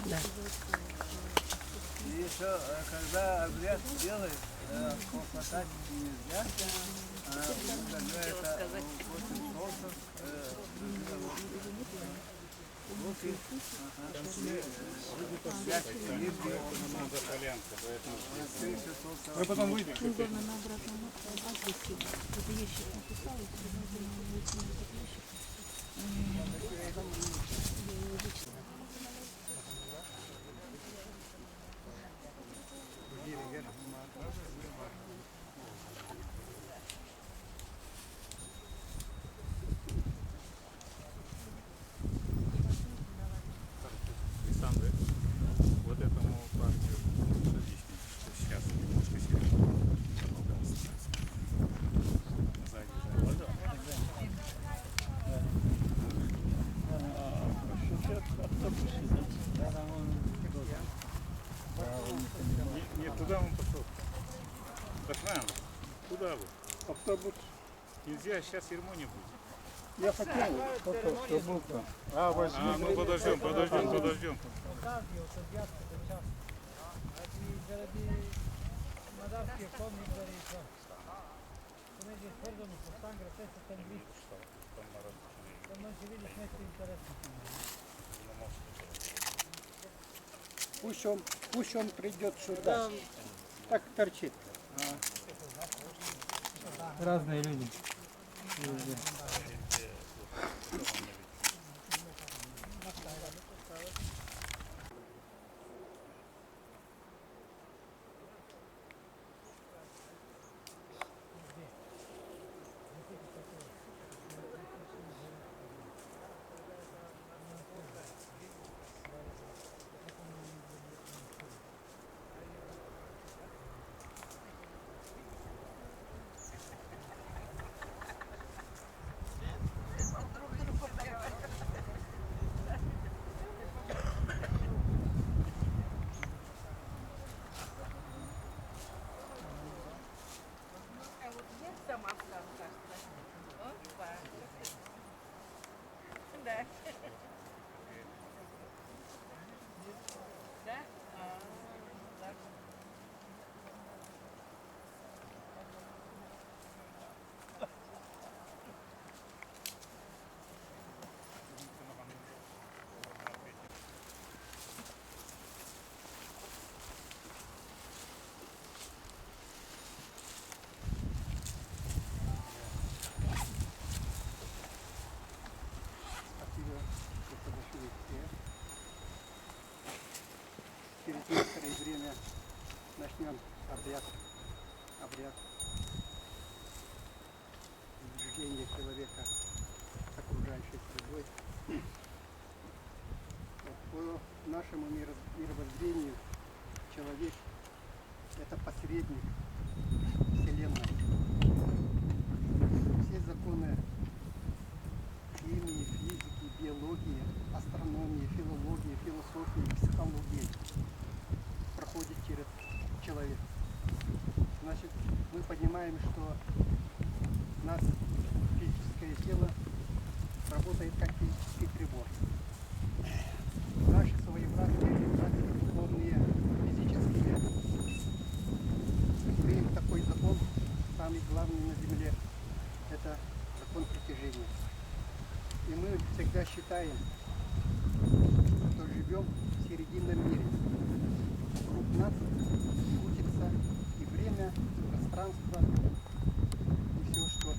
Да. И еще, когда обряд делает, хлопотать нельзя, когда это очень солнце, руки, Вы потом выйдете. На обратном адресе. Это ящик написал, и Александр, вот этому парню отлично. Сейчас немножко сильнее. Нет, куда он пошел? Башман, куда вы? Автобус. Нельзя, сейчас церемония будет. Я хотел, чтобы возьми. А, ну подождем. Пусть он придет сюда. Так торчит. Разные люди. Через некоторое время начнем обряд сближения человека с окружающей средой. По нашему мировоззрению человек – это посредник Вселенной. Все законы химии, физики, биологии, астрономии, филологии, философии, психологии проходит через человека. Значит, мы понимаем, что у нас физическое тело работает как физический прибор. Наши своеобразные вибрации, духовные, физические, имеем такой закон, самый главный на Земле, это закон притяжения. И мы всегда считаем, что живем в серединном мире. Вокруг нас крутится и время, и пространство, и все, что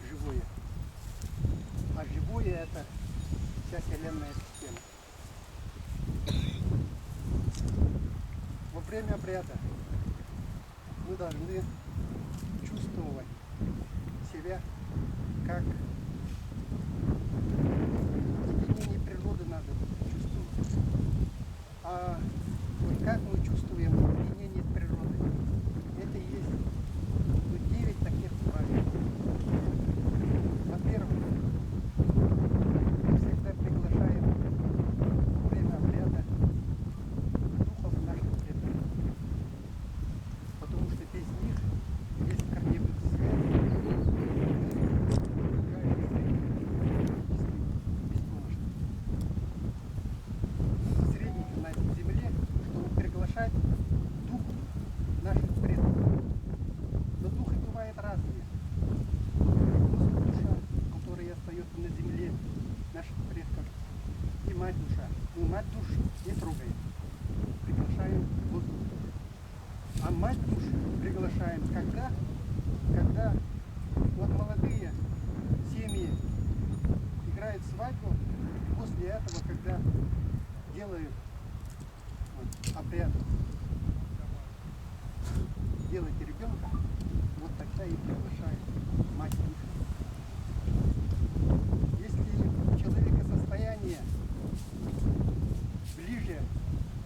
живое. А живое — это вся Вселенная система. Во время обряда мы должны чувствовать себя как единение природы, надо чувствовать. А вот как мы чувствуем единение с природой? Это и есть 9 таких правил. Во-первых, мы всегда приглашаем во время обряда духов наших предков. мать душ приглашаем, когда вот молодые семьи играют свадьбу, после этого, когда делают вот, обряд, делайте ребенка, вот тогда и приглашают мать душ. Если у человека состояние ближе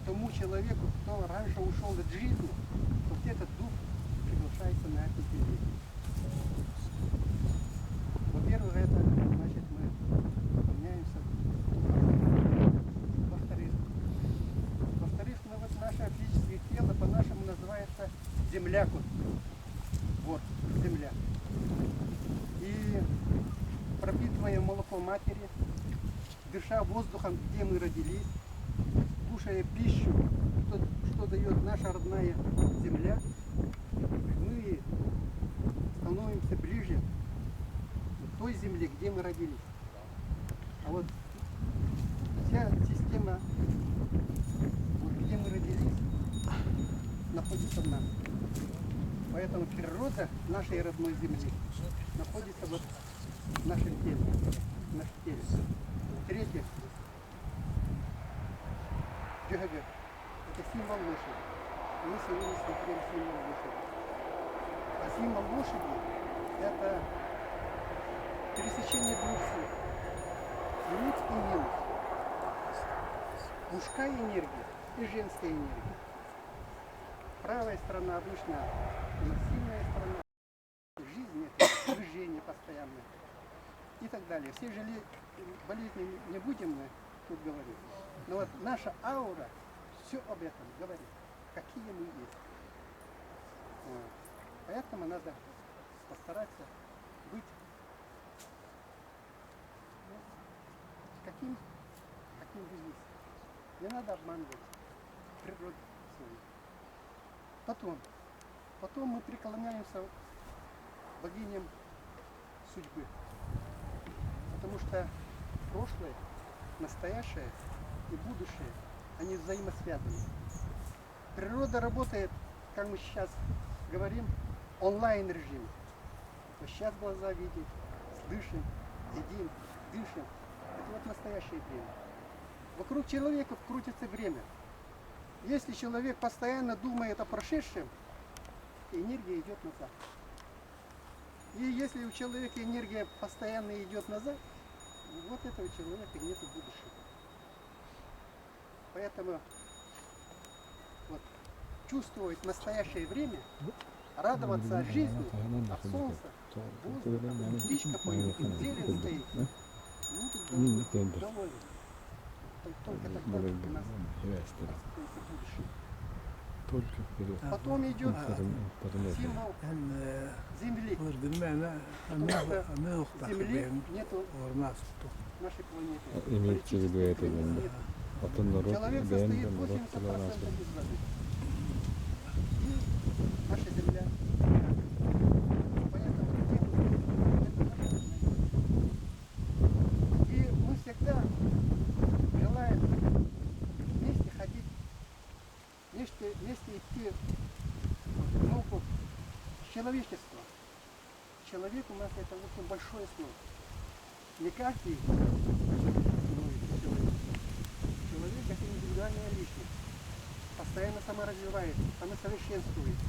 к тому человеку, кто раньше ушел от жизни, то вот этот дух приглашается на эту землю. Во-первых, это значит мы поменяемся. Во-вторых, мы вот наше физическое тело по-нашему называется земля. Вот, земля. И пропитывая молоко матери, дыша воздухом, где мы родились, кушая пищу, что дает наша родная земля, мы становимся ближе к той земле, где мы родились. А вот вся система, вот где мы родились, находится в нас. Поэтому природа нашей родной земли находится вот в нашем теле. В нашем теле. В-третьих, джагага – это символ лошади. Мы сегодня смотрим символ лошади. А символ лошади – это пересечение двух сил. Луч и минус. Мужская энергия и женская энергия. Правая сторона обычно сильная сторона. Жизнь – это движение постоянное. И так далее. Все болезни не будем мы тут говорить. Но вот наша аура все об этом говорит. Какие мы есть. Вот. Поэтому надо постараться быть каким вы есть. Не надо обманывать природу свою. Потом мы преклоняемся богиням судьбы. Потому что прошлое, настоящее и будущее, они взаимосвязаны. Природа работает, как мы сейчас говорим, онлайн режиме. Вот сейчас глаза видим, слышим, едим, дышим. Это вот настоящее время. Вокруг человека крутится время. Если человек постоянно думает о прошедшем, энергия идет назад. И если у человека энергия постоянно идет назад, вот этого человека нет будущего. Поэтому вот, чувствовать настоящее время, радоваться жизни, от солнца, воздуха, птичка поет, зелень стоит. Довольны. Только тогда у нас остается будущее. Только вперед. Потом идет символ земли. Земли нету нашей планеты. Имеется в виду это земля. Потом народ, Человек состоит 80% из воды. И наша земля. Поэтому это наша земля. И мы всегда желаем вместе ходить, вместе идти в науку человечества. Человек у нас это очень большое слово. Не каждый человек это индивидуальная личность. Постоянно саморазвивается, самосовершенствуется.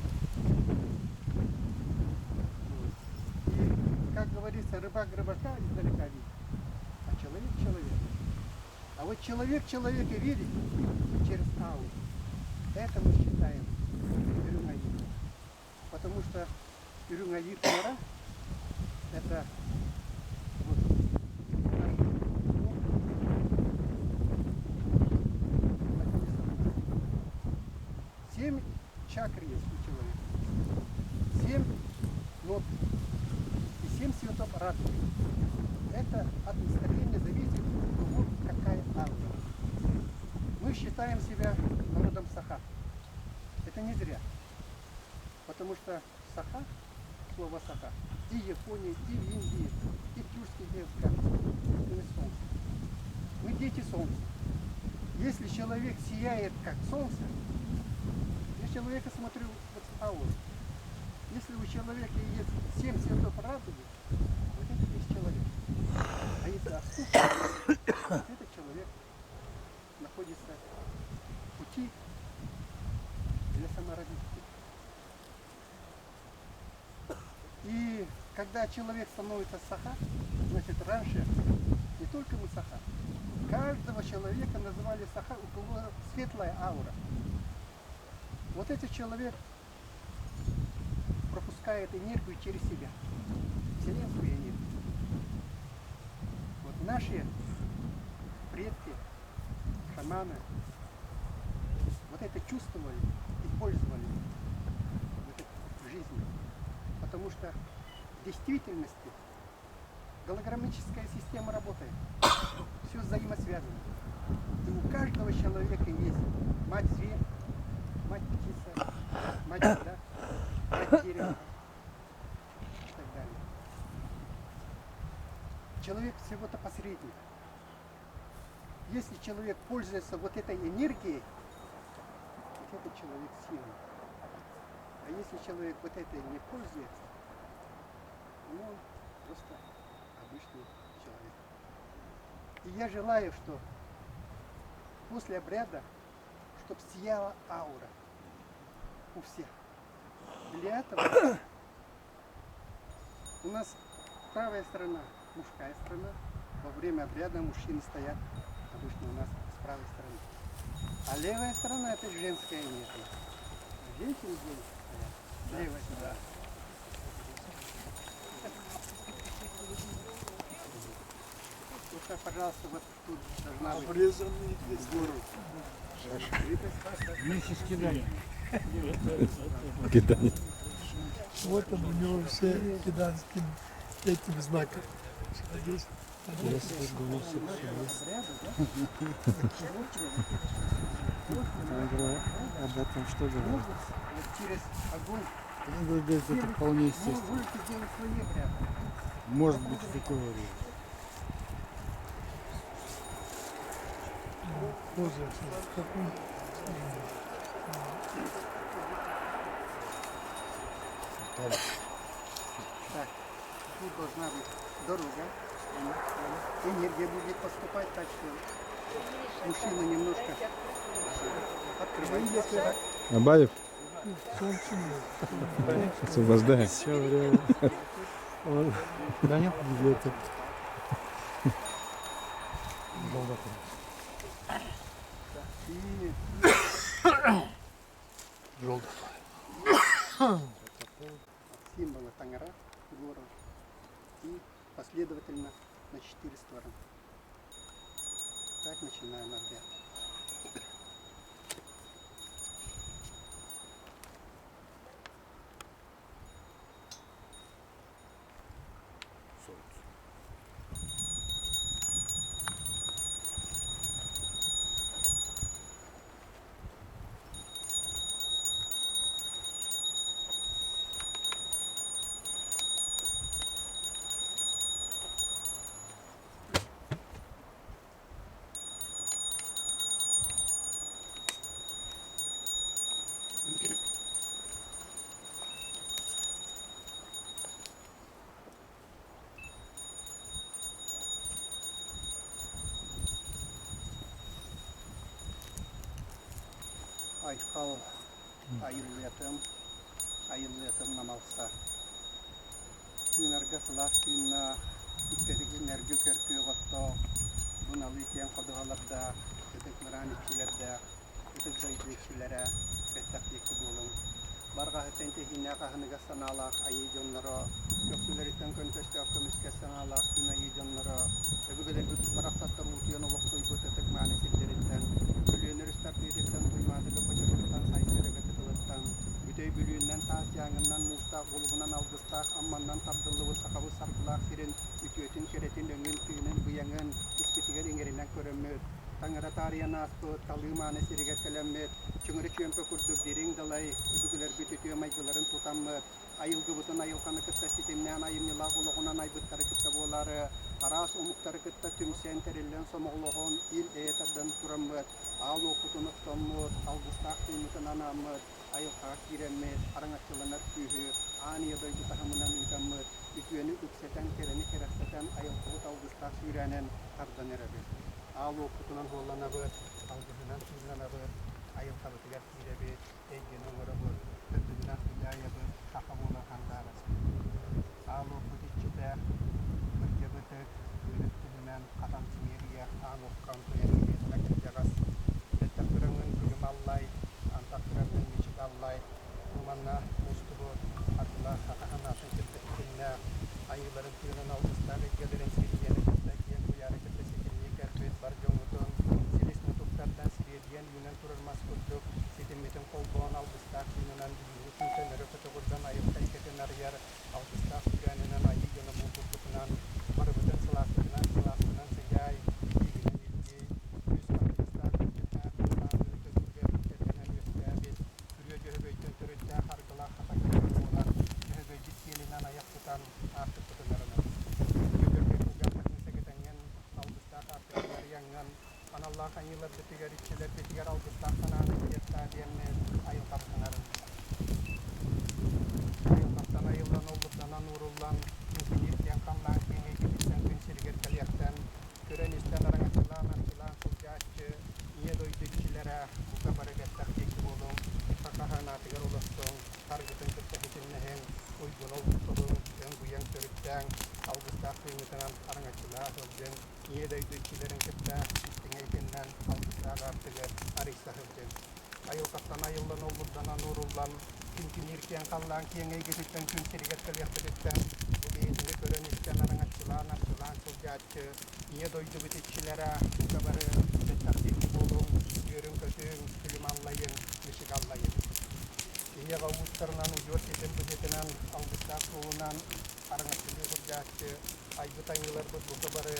И, как говорится, рыбак рыбака издалека видит, а человек человека. А вот человек человека видит через ауру. Это мы считаем ирюнгайир. Потому что ирюнгайир кора это вот наш семь чакр есть у человека. 7 нот и 7 цветов радуги. Это от настроения зависит, у кого какая аура. Мы считаем себя народом Саха. Это не зря. Потому что Саха, слово Саха, и в Японии, и в Индии, и в тюркских языках, это солнце. Мы дети солнца. Если человек сияет как солнце, я человека смотрю вот ауру. Если у человека есть 7 цветов радуги, вот это есть человек. А если отсутствует, вот этот человек находится в пути для саморазвития. И когда человек становится саха, значит раньше не только мы саха, каждого человека называли саха, у кого светлая аура. Вот этот человек пропускает энергию через себя, вселенскую энергию. Вот наши предки, шаманы, вот это чувствовали и пользовали в жизни. Потому что в действительности голограммическая система работает. Все взаимосвязано. И у каждого человека есть мать-зверь, мать-птица, мать-вода, мать-дерево и так далее. Человек всего-то посредник. Если человек пользуется вот этой энергией, вот этот человек сильный. А если человек вот этой не пользуется, ну, он просто обычный человек. И я желаю, что после обряда, чтобы сияла аура у всех. Для этого у нас правая сторона, мужская сторона. Во время обряда мужчины стоят обычно у нас с правой стороны. А левая сторона это женская энергия. А женщины здесь стоят с левой стороны. Вот, пожалуйста, вот тут должна быть Обрезанный гору. Вместе с киданием. Кидание. Вот он у него все киданским этим знаком. Здесь. Об этом что говорит? Вот через огонь. Он говорит, это вполне Вы естественно. будете делать свои обряды. Может быть и такой вариант. Пользуется. Какой? Так, тут должна быть дорога. Энергия будет поступать, так что мужчина немножко открывается. Абаев, Солнце. освобождаем. Все время. Он Данил? где-то. И Желтый. символы Тэнгиригэ, город. И последовательно на 4 стороны. Так начинаем обряд. Айхал, айыллетым намалса. Күнәргә сылах күнна, үттәдегі нәргү кәрпе ғатта, бұналы тиян қадығаларда, үтік мұран икшілерді, үтік зайды икшілері, бәттәк екі болың. Барға хәттен тегіне қағыныға саналақ, айы жонлары, көксілеріттен көнтәшті автомиске саналақ, күн айы жонлары, өбігілер бүт барақсаттар ұтыян олық бұт үтік мәні селдеріттен, бүліөнер үстартыйдеттен туймадығы қожырықтан сайсырығы кытылыттан, бүтөй бүліөннен тас яңынан мұстақ, олығынан алдыстақ, амманнан табдылығы сақавы сарқылақ сирен, үтіөтін керетін өңін түйінің бұяңын, іспетігер еңерінен көріммөд, Тэңиригэ тарияна аспыт, талыманы сиригер кәлеммет, чүңірі чөмпі күрдік дерің далай, үбігілер бүтүтіө майгыларын тутаммыт, айылғы бұтын айылқаны кытта сетемнен айымнила олығынан айбыттары кытта болары, арас омуқтары кытта түмсен терелен сомоғлығын ил әйетардан тұраммыт, ал оқытын ұқтаммыт, алғыстақ түймітін анаммыт, айылға киреммет, араңатчыланар күйі, ания дойдутааҕымынан үйтаммыт, үтүөні үксетен керени керектетен айылқыбыт алгыстақ сүйрәнен тардан әрәбет. Ал оқытынан холланабыт, алгысынан сүйрәнабыт, айылқабытыгар киребет, эйген оңырабыт, көттүгінен хүләйебіт, қақамуна қандарыз. Ал оқыт итчіті, біргебітік, үйректігінен қатам тимерия, аң оққан көйәкебет, мәкет жағас. Еттақырыңын күлім аллай, антақырыңын мешік аллай, уманна мұстыбыт, атыла хакаастарын кеттекінне, айыларын түйінен алғыстағы келерін сирiyені кеттекен, көйәрі кеттесекенне кәрбет бар жоңытын, селес мұтықтардан сиреден үйінен тұрырмас күлдік, сетеметін қолбуан алғыстақ үйінен үйінен күнтенері күтіғырдан айықтай кетін арияр, алғыстақ үйрәнінен айы жөні мұлтықтығынан, барыбытын сыласынан сәгәй, егінен елдей, өз қандыстақ күтінен құлағын көзгер кәтінен өскәбет, күрі жөбөйтін түрітті қарғыла қатақын болар, жөбөйдік келінен аяқ тұтан артық тұтынарынан. Жөбөйдік ұғақтықын сәгетенген алғыстақ артықлар яңған, аналлах айылар бітігер итчелер бітігер алғыстақ қананы еттә демнен айылқапсынарын. Айылқаптан айылдан олғырданан ұрылдан, күнсенеттен қамлан кеңей кебістен күнсергер кәлияқтан, көреністен араңатылан арқылан сұлжатшы, ие дойдыкчілері бұқа барығаттақ текті болың, қақахан атығар олықтың, қарғытын күттәхетіннәхен, ойгын олғықтығың, өңгүйен көріттәң, алғыстақ қиымытынан араңатылан ағылдың, ие дойдыкчілерін күтті, истіңейкеннен алғыстақ артығы арықсағылдың. Айылқаптан айылдан олғырданан ұрылдан, күнкінеркен қаллан кеңей кетіттен күнсергер кәлияқтығыттан, бейетілі көріністен араңатылан арқылан сұлжатшы, ие дойды бітетшілері бұқа бары беттақтекті болың, көрін көтің, күлім аллайын, мүшік аллайын. Ие ғауыстарынан ұйор сетін бұзетінен алғыстақ қолынан араңатылы сұлжатшы, айбыт айылар бұқа бары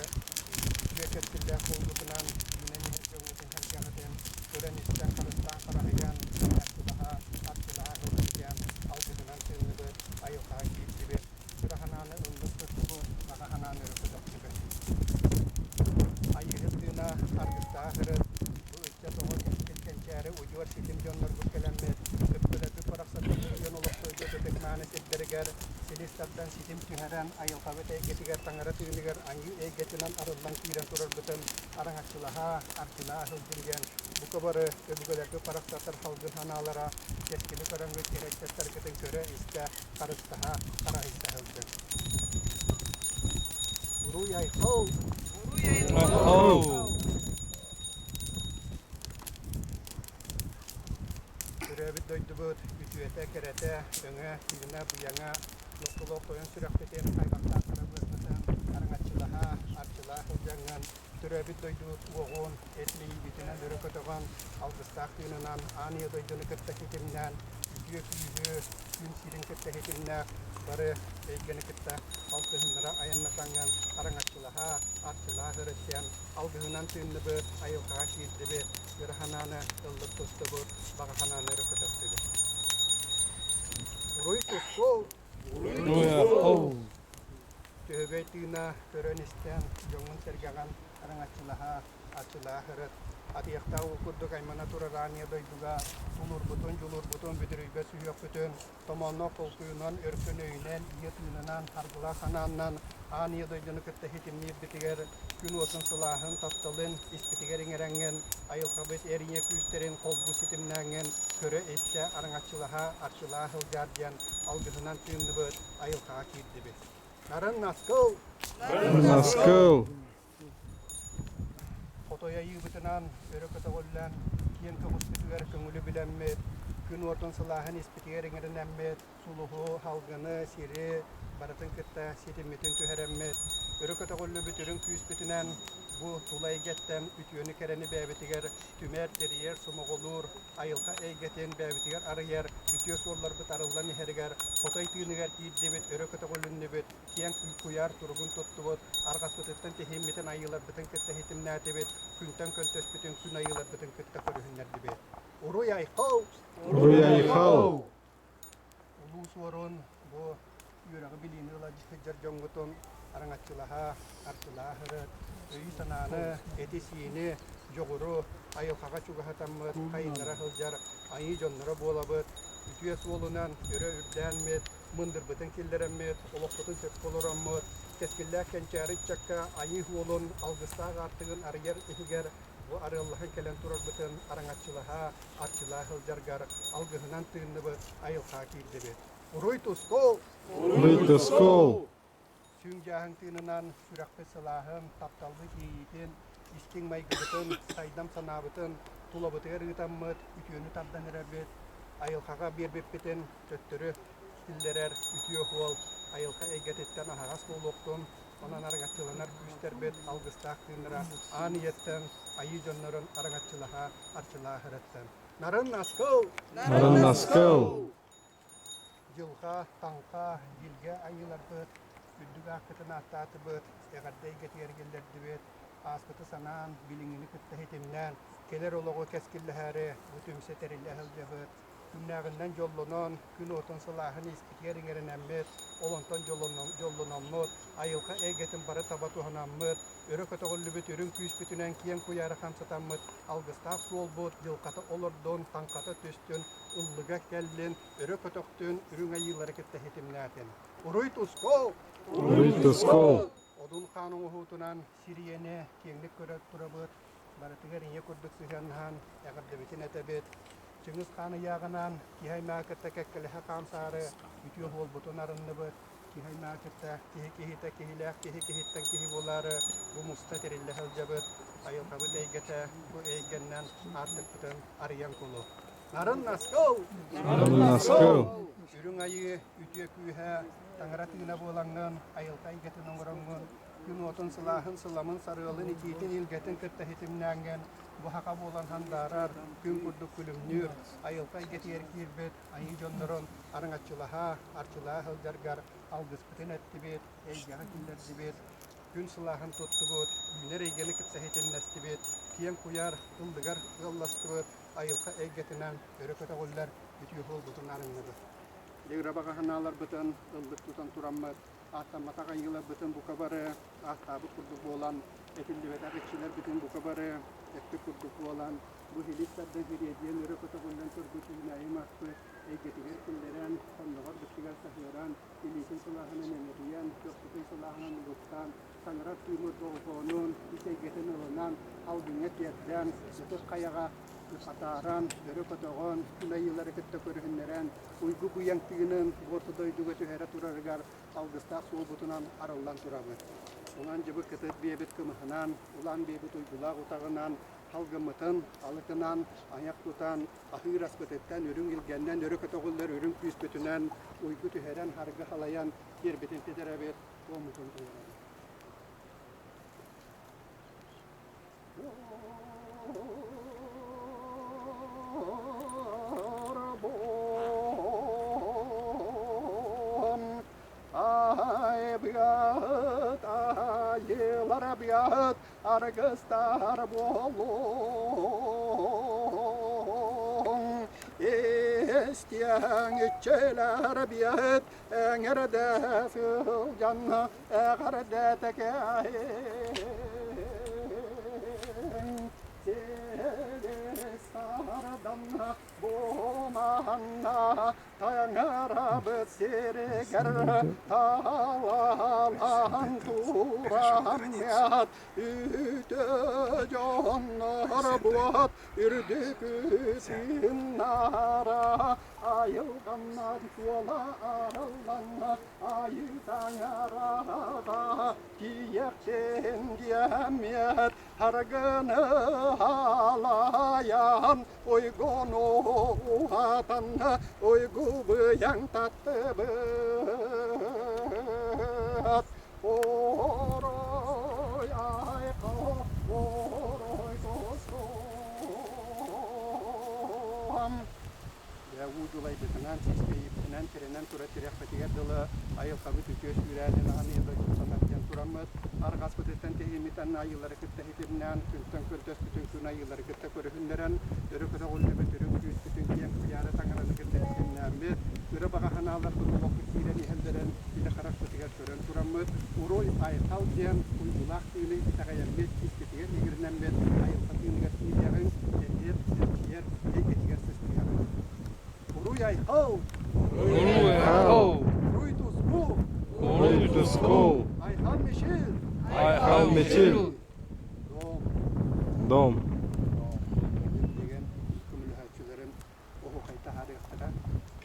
үекеттілі қолғытынан үйнені жоңытын кәлгіғытын, көріністен қарыстан қарағыян, артылаға ғылғыян, алғытынан сүйінібі айылға кейіпті Сұрахананы ұлғыз тұтығы, мағахананы үркідіқтігі. Айығыздығына арғыстағыры, бұл үтчә тоғы кәскенкәрі ұйыр сетім жонлар бүккелеммет, күпкілі парақсатың үйен олықты өтөтік мәні сетдерігер, селестаттан сетім түйәрен айылқабыт әйгетігер таңыры түйінігер, аңы әйгетінен арылдан күйрен тұрар бұтын, араңатшылаға, артына ғылдырген, бұқы бары өбігілерді парақсаттар қалғын ханалара, кескілі көріңгі керектеттер кетін көрі істі қарыстаға, қарағыста ғылды. Уруй айқау! Бүрәбіт дойды бұд, үтуеті кәрәті, өңі, түйіні, бұяңа, лоқылы қойын сүрәқтетен қайғақта қарабызмытын, араңатшылаға, арчыла ғылжаңын, Түрәбіт дойдут оғын, әтлей бітінен үрі көтіған, алғыстақ түйінінен, ания дойдыны кіттәхетімнен, үтіе күйі, күн сирін кіттәхетімнен, бары әйгені кітті алтығынлара аяннақаңын, араңатшылаға, арчыла ғырыстен, алғығынан түйінні бұд, айылғаға кейді бұд, үріхананы ұллық тұсты бұд, бағахананы үрі көтіқті бұд. Ұруй тұсқол! Түйбей түйіна көріністен, жоңын сәргіған, араңатшылаға, арчылаға ғырыт. Атияқта оқырдық аймана тұрарания дойдуға, ұлыр бұтын бүдірүйбе сүйек бүтін, томонно қолқүйынан, өркін өйінен, ие түйінінен, қарғыла қананынан, ания дойдыны күтті хетімнер бітігер, күн осын сылағын тапталын, іспітігер еңерәңген, айылқабыз әріне күйістерін қолбу сетімнәңген, көрі әсте араңатшылаға, арчылаға ғылжардиян, алғызынан түйінді бұд, айылқаға кейді бет. Нарын наскыл! Фотоя егбітінен өрі көтіғылан, кейін көғыстығыр көңілі біләммет, күн ортын сылағын іспетігер еңерін әммет, сұлығы, халғыны, сері, барытын күтті сетімметін түхәрәммет. Өрі көтіғылы бүтірін күйіс бітінен, бұл тұлай геттен үтіөні кәрені бәбітігер, түмәр, терьер, сумығылыр, айылға әйгеттен бәбітігер арығер, үтіөс олар бұт арылдан ехерігер, фотой түйінігер кейді бет, өрі көтіғылынны бет, кейін күйар тұрғын тұтты бот, арғас бұтыттан техемметін айылар бұтын күтті хетімнәті бет, күнтен көнтөс бүтін күн айылар бүтін күтті көрігіндерді бет. Уруй айқау! Улу суырын, бұл үйрағы білейіні ұладжықыджар жоңғытын, араңатшылаға, арчылағырыт, өй сананы, әтесиіні, жоғыру, айылқаға чуғатаммыт, қайынлара қылжар, айы жонлары болабыт, ütües olunan öre ürdenmet, mındır bıtın killeremmet, oloqtutun çöp kolorammet, keskiller kençeri çakka ayı olun, algıstağ artığın arıyer ihiger, bu arıllahın kelen turar bıtın arangatçılaha, arçılaha hılcargar, algıhınan tığınlıbı ayıl hakirdibi. Uruituskol! Uruituskol! Süngahın tığınınan süraklı silahın, taptallı hiyitin, iskin maygıbıtın, saydam sanabıtın, tulabıtı rıtammet, ütüyünü tabdan erebet, ayılkağa bir beppetin, töttürü, stillerer, ütüyü hol, ayılka egetetten ahağas boluktun, onan arangatçılanar güçterbet, algıstağ tığınıra, aniyetten, ayı jonların arangatçılaha, arçılaha hıretten. Narın naskıl! Narın naskıl! Yılga, tanka, yilge ayılar bıt, üddüge akıtın ahtatı bıt, eğerdey getirgeller dibet, askıtı sanan, bilingini kıtta hitimden, keler ologu keskillehari, bütümse terillehel cebet, Günlerinden yollunan, gün otun silahını ispikerin erinenmet, olontan yollunanmut, ayılka egetin barı tabatuhananmut, örü kötügüllübüt ürün küs bütünen kiyen kuyarı kamsatanmut, algıstaq solbut, yılkatı olurdun, tankatı tüstün, ıllıga kellin, örü kötüktün, ürün ayıları kitte hitimnatin. Uruituskol! Uruituskol! Odun kanun uhutunan Siriyene kenglik köröp turabut, barıtıgerin yekurduk sıhanhan, eğerdebitin etebet, Çınız kanı yağınan, kihay mağkıtta kekkelehe kamsarı, ütüyor hol butun arınlıbıt, kihay mağkıtta kihi kihitten kihi boları, bu musta terillehel cebet, ayılkabı deygete, bu eygenden artık bütün arayan kulu. Narın naskıl! Narın naskıl! Ürün ayı ütüye kühe, tanıratığına bolanın, ayılka eygetin onuranın, gün otun silahın sılamın sarığılın ikitin ilgetin kıtta hitimlengen, bu haka bolan handarar, gün kurduk külümnür, ayılka eygetir kirbet, ayı jonların arıngatçılaha, arçılaha hılcargar, algıspıtın ettibet, eygaha killer dibet, gün silahın tuttubut, günler eygeni kıtta hitimlestibet, kiyen kuyar, ıldıgar yollastıbet, ayılka eygetinden örököte goller, ütüyü hol butun arınlıbet. Degrabaga hanalar bıtın, ıldık tutan turammat, ahtamata kayılar bıtın bu kabarı, ahtabı kurduk bolan, etilli ve tarihçiler bütün bu kabarı, etti kurduk bolan, bu hiliklerden hiriyediyen örököte gollen turgutu inayım hakkı, eygetiger killeren, sonluğar bittigar sahyoran, ilisin silahını memuriyen, köktütün silahını nuguttan, sanırat tümür doğuğunun, iseygetin ılınan, algınet yerden, sütüs kayaga, Ataran, örökötöğün, günayıları kıtta körühünleren, uygu buyanktığının, Orta-Döydu'ga tühere turarıgar, algıstaq sol butunan arıllan turabı. Ulan cıbı kıtıt bebet kımıhınan, ulan bebet uygulaq utağınan, halgımıtın, alıkınan, ayak tutan, ahır aspıtıttan, ürün ilgenden, örökötöğüller, ürün küspütünen, uygu tüheren, hargı halayan, yerbetin tederebet, o mutun turabı. Ayılar argıstar bolun, isteyen iççiler biyat, eğerde sılcan, eğerde tekeyin. Sardan bomanna, tangarabı siriger, talalan turamyat, üte canlar buat, ürdük üsünara, ayılganlar yola arılanlar, ayı tangaraga, kiyekten diyemyat, hargını halayan, uygunu uhatan, uygu bıyang tatlı bıt. Oroy ayka, oroy dostum. Ya uculay bıtınan, siskeyi bıtınan, terenen tura tirek betiger dılı, ayıl kabı tüköş ürelin, anıyla tutsamakyan turamız. Argas bıtıtan tehimiten ayılları kıtta hitimden, küntön kürtös bütün kün ayılları kıtta körühünleren, örü kıta oldu bütürün küs bütün kiyen kıyarı tangaranı kıtta hitimden bir, örü bağa hanalar kutulok kireni helderen, bile karak bıtıger körün turamız. Uroy ayıkal diyen, uygulak tüyünü bitagayan bir, isketiger egirinden bir, ayıl katıyını getiren, yer, yer, yer, egetiger sesliger. Руяй-хау! Руяй-хау! Руй-тус-ку! Руй-тус-ку! Айхан-мешил! Айхан-мешил! Дом! Деген күмүлһәчүләрен оху кайта харыктыра.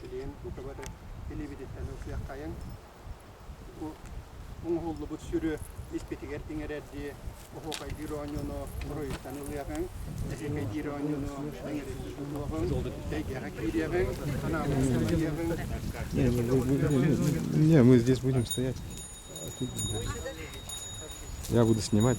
Билен букабары телевидениеден үкәккәен. Бу моңголлы бу сүрү испетигер тиңерәдди оху кайдироньоно руйтан уляган. Эсекәй дироньоно тиңерәдди булган. Тегәгә кирәгән. Не, мы здесь будем стоять. Я буду снимать.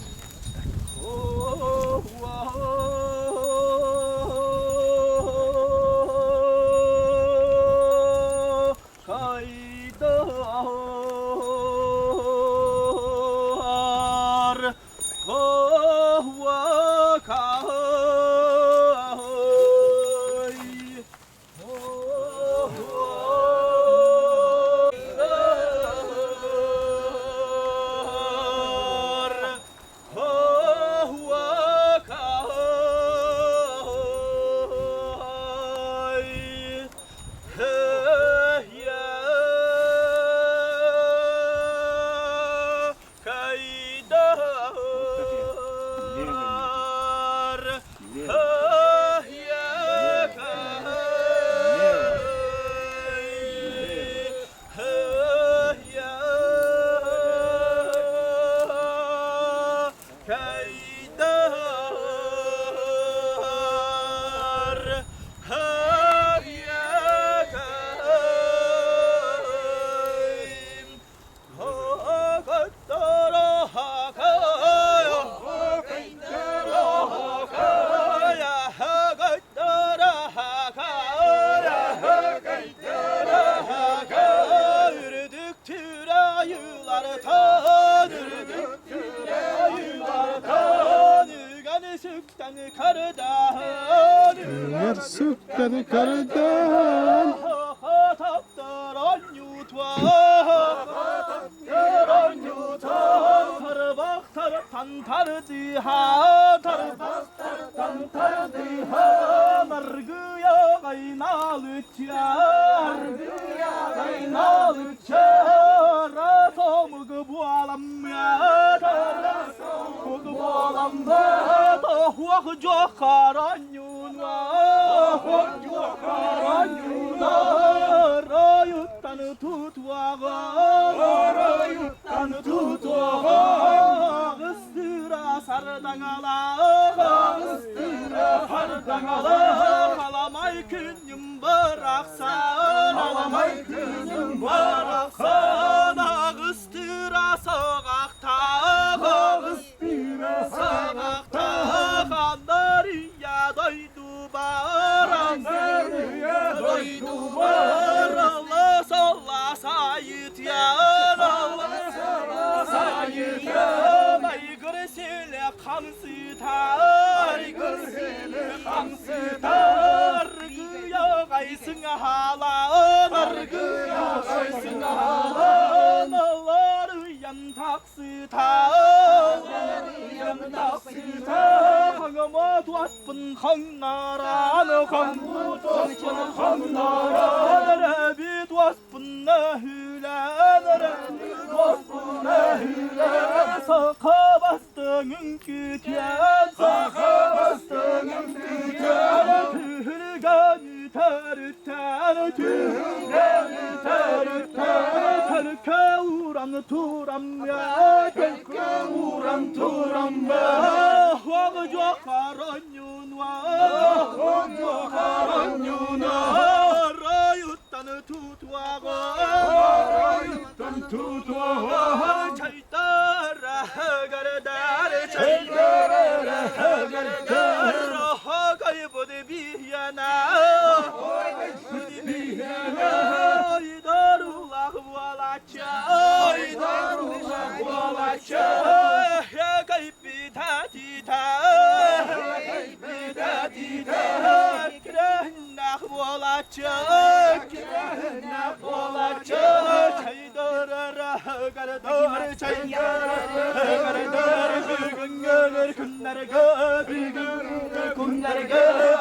Sütten kardan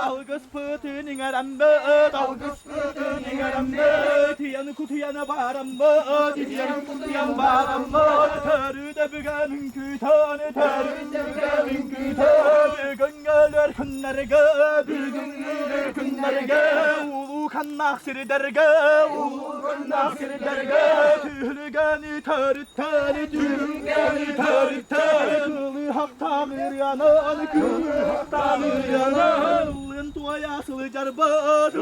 Algıs pıtının aramda, algıs pıtının baramma tiyan kutuyana baramma tiyan kutuyan baramma tarıda büganın kütane tarıda büganın kütane göngeler kınlarga bügünler kınlarga ulu kan naksir derga ulu kan naksir derga tühlügani tarıt tarıt tühlügani tarıt tarıt kılı hak tağır yanan kılı hak tağır yanan Tuayasılı carbat,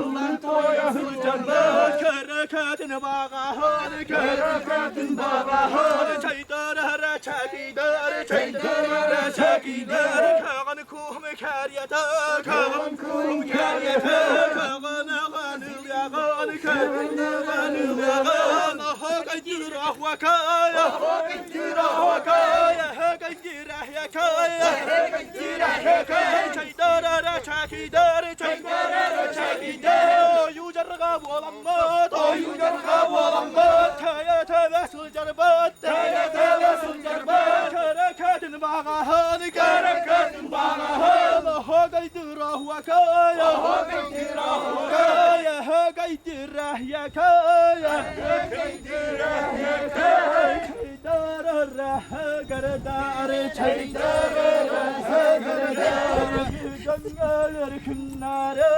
tuayasılı carbat, kereketin bağahın, kereketin bağahın, çaydara çakidar, çaydara çakidar, kağın kuhum kâriyata, kağın kuhum kâriyata, kağın ağanıl yağın, kağın ağanıl yağın, hakaydır ahvakaya, hakaydır ahvakaya, hakaydır ahyakaya, hakaydır ahyakaya, çaydara çakidar, çaydara çakidar, yujarga bulammat, yujarga bulammat, taya tevasıl carbat, taya tevasıl carbat, kereketin bağahın, kereketin bağahın, hakaydır ahvakaya, hakaydır ahvakaya, hakaydır ahyakaya, hakaydır ahyakaya, çaydara rahagardar, çaydara rahagardar, göngeler künlere,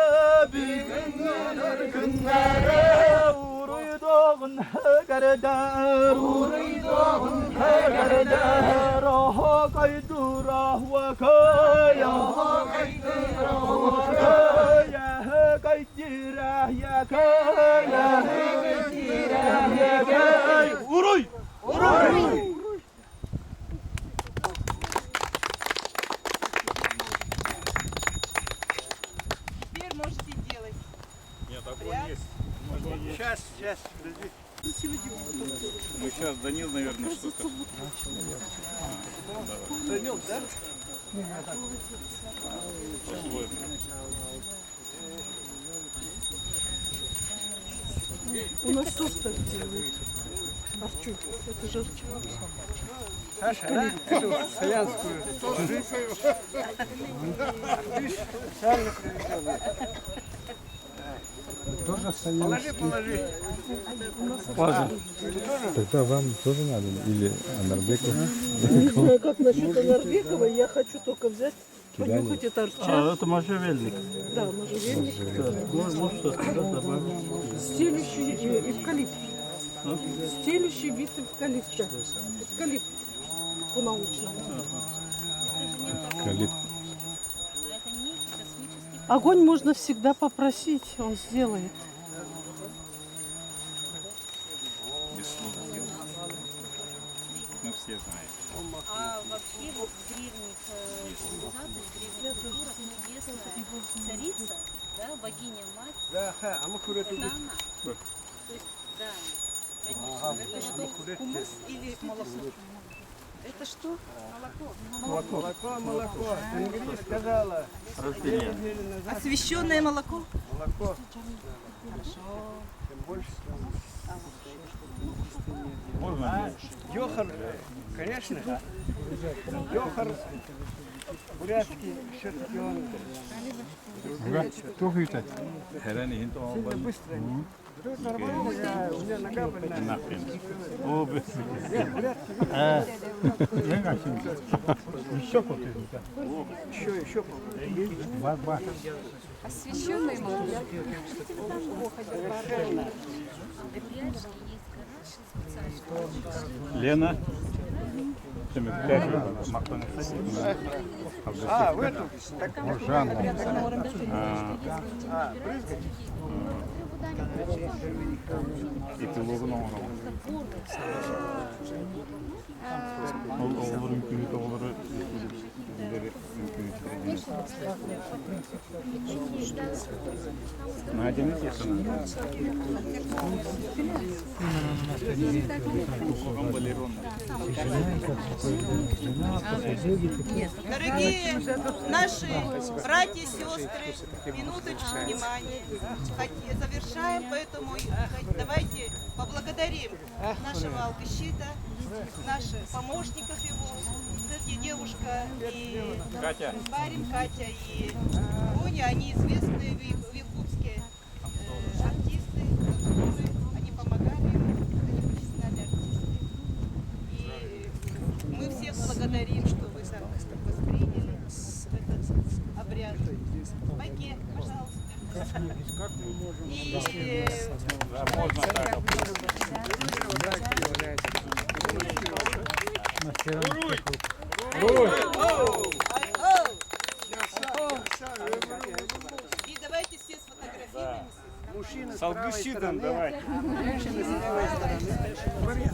bügünler künlere, uğruydağın hagardar, uğruydağın hagardar, hakaydır ahvakaya, hakaydır ahvakaya, hakaydır ahyakaya, hakaydır ahyakaya, uğruy, uğruy. Сейчас, подожди. Ну сейчас Данил, наверное, что-то. Данил, да? По-своему. У нас тоже так делают. Арчу, это же арчу. Саша, да? Эту славянскую. Сами привезли. Тоже Положи, положи. Тогда вам тоже надо? Или Анарбеков? Не знаю, как насчет Анарбекова. Я хочу только взять, понюхать это арча. это можжевельник. Да, можжевельник. Может, что-то добавить. Стелющий эвкалипт. Стелющий вид эвкалипта. Эвкалипт по-научному. Калип. Огонь можно всегда попросить, он сделает. Без слов сделано. Мы все знаем. А вообще вот в древних цивилизациях, в древних культурах небесная царица, да, богиня-мать, Да, а мы курят это она. То есть, да, конечно. Это что, хумус или молоко? Это что? Молоко. Молоко. Тэнгиригэ сказала. Освященное молоко? Молоко. Хорошо. Тем больше. Можно? Йохар, конечно. Йохар бурятский, все-таки он сильно быстро. Нормально, у меня нога больная. Еще. Освященное молоко? Лена. А, в эту? Так, Жанна. брызгать? И ты ловно. Надя, не тесано. Дорогие наши братья и сестры, минуточку внимания. Завершаем, поэтому давайте поблагодарим нашего алкощита, наших помощников его, кстати, девушка и парень Катя и Боня, они известные в Якутске артисты. можно так. И давайте все сфотографируемся. Мужчина С алгыщитом давай.